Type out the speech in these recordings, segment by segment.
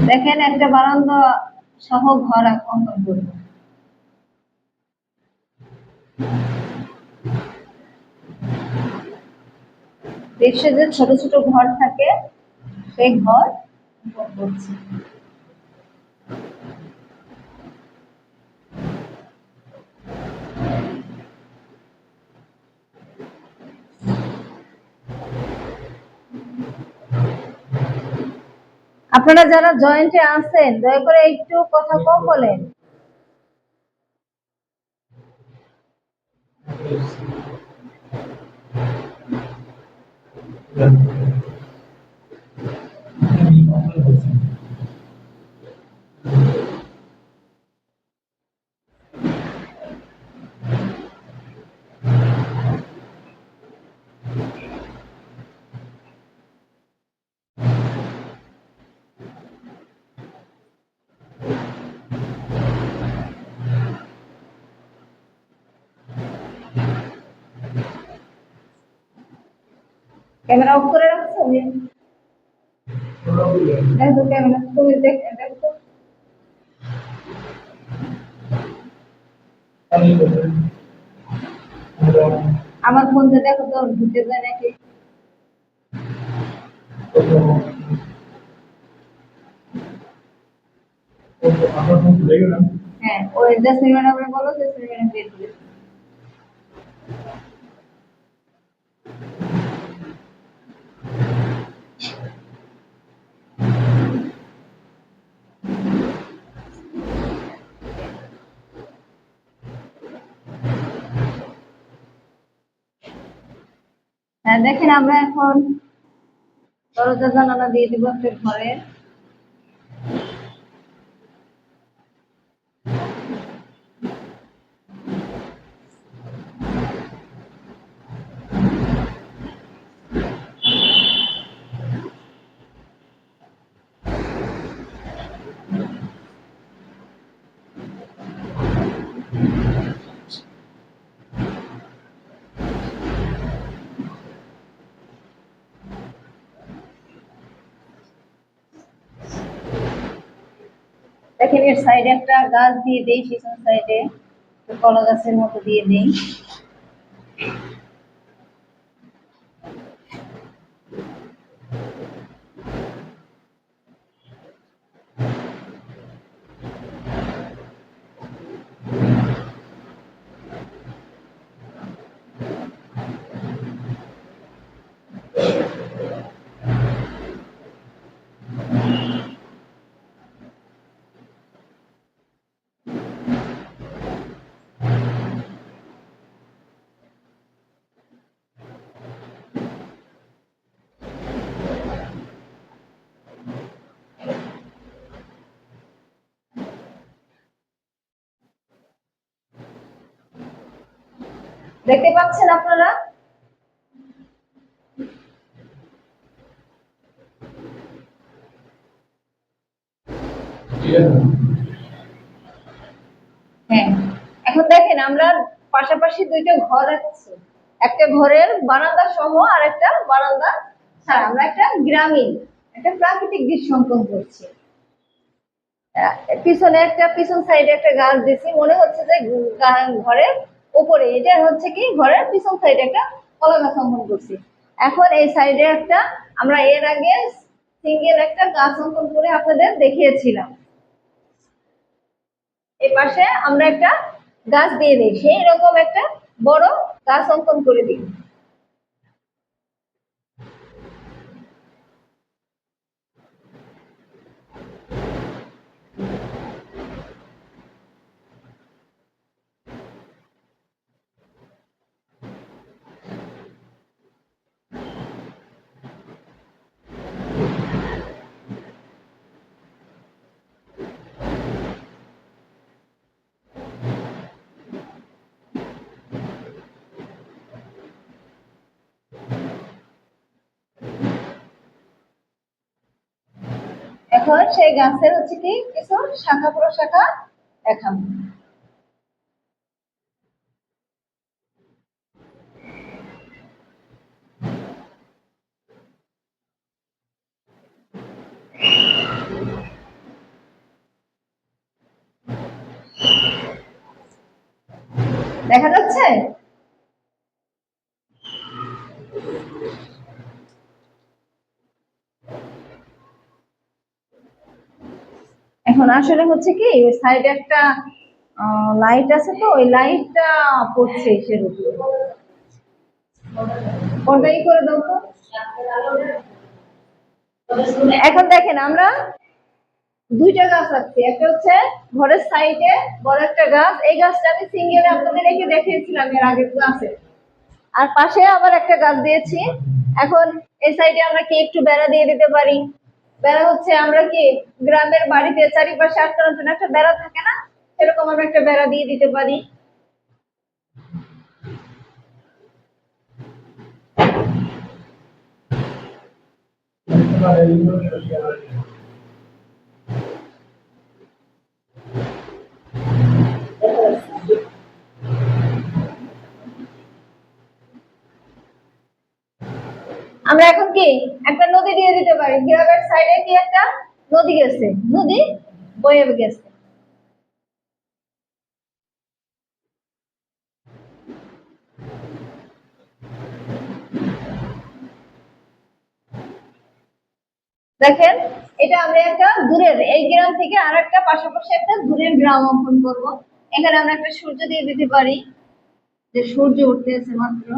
দেখেন একটা বারান্দা সহ ঘর অঙ্কন করব। দেশে যে ছোট ছোট ঘর থাকে সেই ঘর অঙ্কন করছি। আপনারা যারা জয়েন্টে আছেন দয়া করে একটু কথা কম বলেন। ক্যামেরা অফ করে রাখছো? দেখো ক্যামেরা তুমি দেখো। আমার ফোনটা দেখো তো ঢুকে যায় নাকি। হ্যাঁ, ওই জেসমিন ম্যাডামকে বলো, জেসমিন ম্যাডাম দিয়ে দিবে। হ্যাঁ দেখেন, আমরা এখন দরজা জানালা দিয়ে দিব একটা ঘরে। দেখেন এর সাইডে একটা গাছ দিয়ে দেই, পিছন সাইডে কলা গাছের মতো দিয়ে দেই। দেখতে পাচ্ছেন আপনারা? হ্যাঁ, এখন দেখেন আমরা পাশাপাশি দুইটা ঘর আছে, একটা ঘরের বারান্দা সহ আর একটা বারান্দা ছাড়া। আমরা একটা গ্রামীণ একটা প্রাকৃতিক দৃশ্য অঙ্কন করছি। পিছনে একটা পিছন সাইডে একটা গাছ দিছি, মনে হচ্ছে যে ঘরের উপরে, এটা হচ্ছে কি ঘরের পিছন সাইডে একটা কলা গাছ অঙ্কন করছি। এখন এই সাইডে একটা আমরা এর আগে সিঙ্গেল একটা গাছ অঙ্কন করে আপনাদের দেখিয়েছিলাম। এই পাশে আমরা একটা গাছ দিয়ে দিই, সেই রকম একটা বড় গাছ অঙ্কন করে দিই। এখন সেই গাছের হচ্ছে কি কিছু শাখা প্রশাখা দেখাবো। দেখা যাচ্ছে? এখন আসলে হচ্ছে কি ওই সাইডে একটা লাইট আছে, তো ওই লাইটটা পড়ছে এসের উপরে। কোনটাই করে দাও তো। এখন দেখেন আমরা দুইটা গাছ রাখছি, একটা হচ্ছে ঘরের সাইডে বড় একটা গাছ, এই গাছটা আমি সিঙ্গেলে আপনাদের রেখে দেখিয়েছিলাম এর আগের ক্লাসে। আর পাশে আবার একটা গাছ দিয়েছি। এখন এই সাইডে আমরা কি একটু বেড়া দিয়ে দিতে পারি। বেড়া হচ্ছে আমরা কি গ্রামের বাড়িতে চারিপাশে আটকানোর জন্য একটা বেড়া থাকে না, সেরকম আমরা একটা বেড়া দিয়ে দিতে পারি। আমরা এখন কি একটা নদী দিয়ে দিতে পারি, গ্রামের সাইডে কি একটা নদী গেছে, নদী বয়ে গেছে। দেখেন, এটা আমরা একটা দূরের এই গ্রাম থেকে আর একটা পাশাপাশি একটা দূরের গ্রাম অঙ্কন করব। এখানে আমরা একটা সূর্য দিয়ে দিতে পারি, যে সূর্য উঠতেছে মাত্র।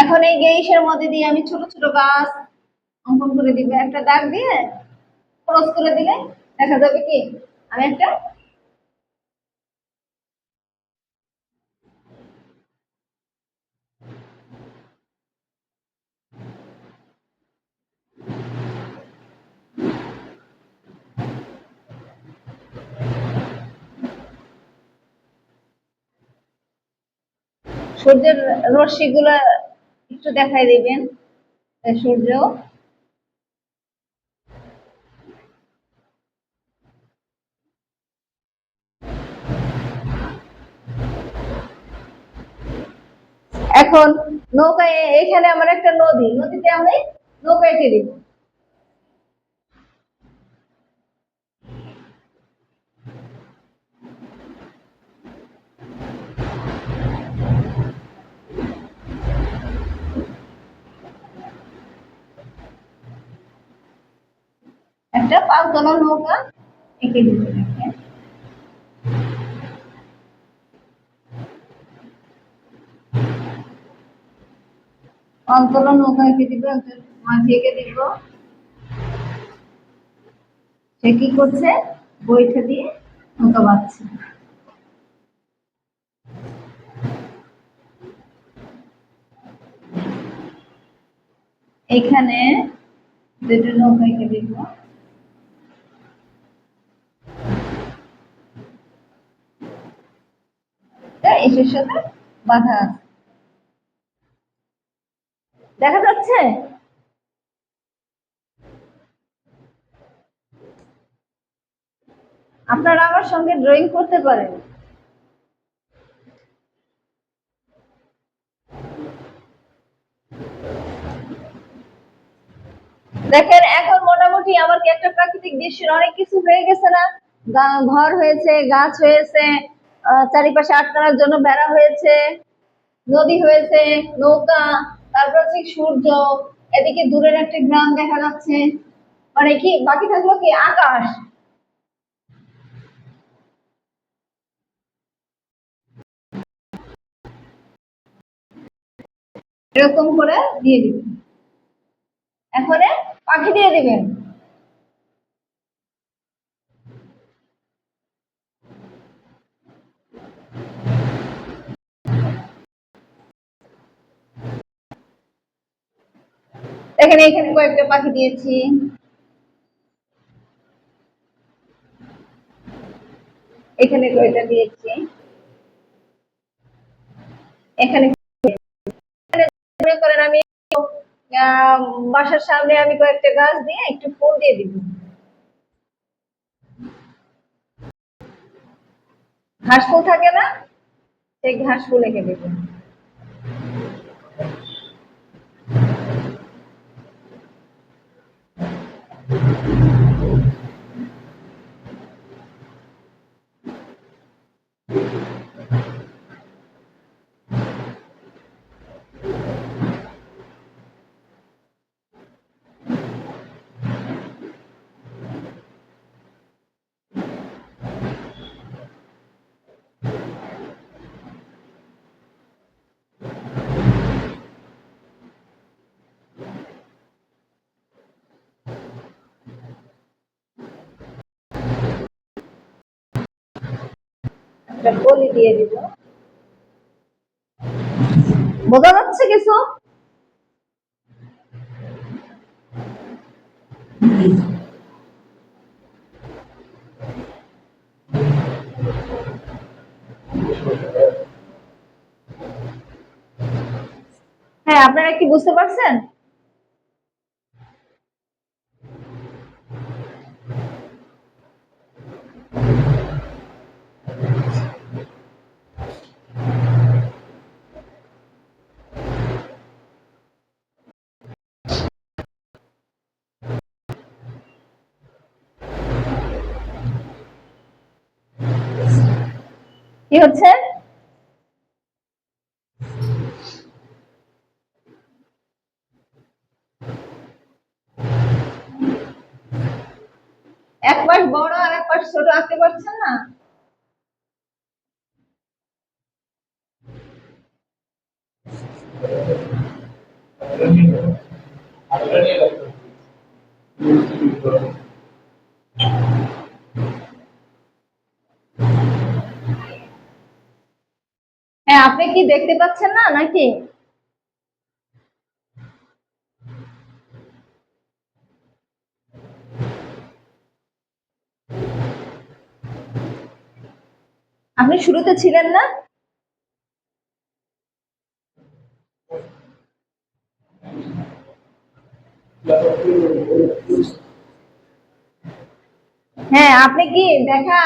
এখন এই গেইসের মধ্যে দিয়ে আমি ছোট ছোট গাছ অঙ্কন করে দিব, একটা দাগ দিয়ে ক্রস করে দিলে দেখা যাবে কি আমি একটা সূর্যের রশ্মি গুলা একটু দেখাই দিবেন। সূর্য এখন নৌকায়, এখানে আমার একটা নদী, নদীতে আমি নৌকা এঁকে দিব। একটা পাঁচতলা নৌকা এঁকে দিব, দেখেন। পাঁচতলা নৌকা এঁকে দিব, একজন মাঝি এঁকে দিব। সে কি করছে, বইটা দিয়ে নৌকা বাঁধছে। এখানে দুটো নৌকা এঁকে দিব, এসের সাথে বাঁধা আছে। দেখা যাচ্ছে? আপনারা আমার সঙ্গে ড্রয়িং করতে পারেন। দেখেন, এখন মোটামুটি আমার কি একটা প্রাকৃতিক দৃশ্যের অনেক কিছু হয়ে গেছে না? ঘর হয়েছে, গাছ হয়েছে, চারিপাশে আটকানোর জন্য বেড়া হয়েছে। নদী হয়েছে, নৌকা, তারপর হচ্ছে সূর্য, এদিকে দূরের একটা গ্রাম দেখা যাচ্ছে, মানে কি বাকি থাকলো কি আকাশ। এরকম করে দিয়ে দিবেন। এখন পাখি দিয়ে দিবেন। এখানে এখানে কয়েকটা পাখি দিয়েছি। এখানে কয়টা দিয়েছি, এখানে মনে করেন আমি আহ, বাসার সামনে আমি কয়েকটা গাছ দিয়ে একটু ফুল দিয়ে দিব। ঘাস ফুল থাকে না, সেই ঘাস ফুল এঁকে দেবো। একটা কলি দিয়ে দিব। বোঝা যাচ্ছে কিছু? হ্যাঁ, আপনারা কি বুঝতে পারছেন? কি হচ্ছে? এক পাশ বড় আর এক পাশ ছোট আঁকতে পারছেন না? হ্যাঁ, আপনি কি দেখতে পাচ্ছেন না নাকি? আপনি শুরুতে ছিলেন না? হ্যাঁ, আপনি কি দেখা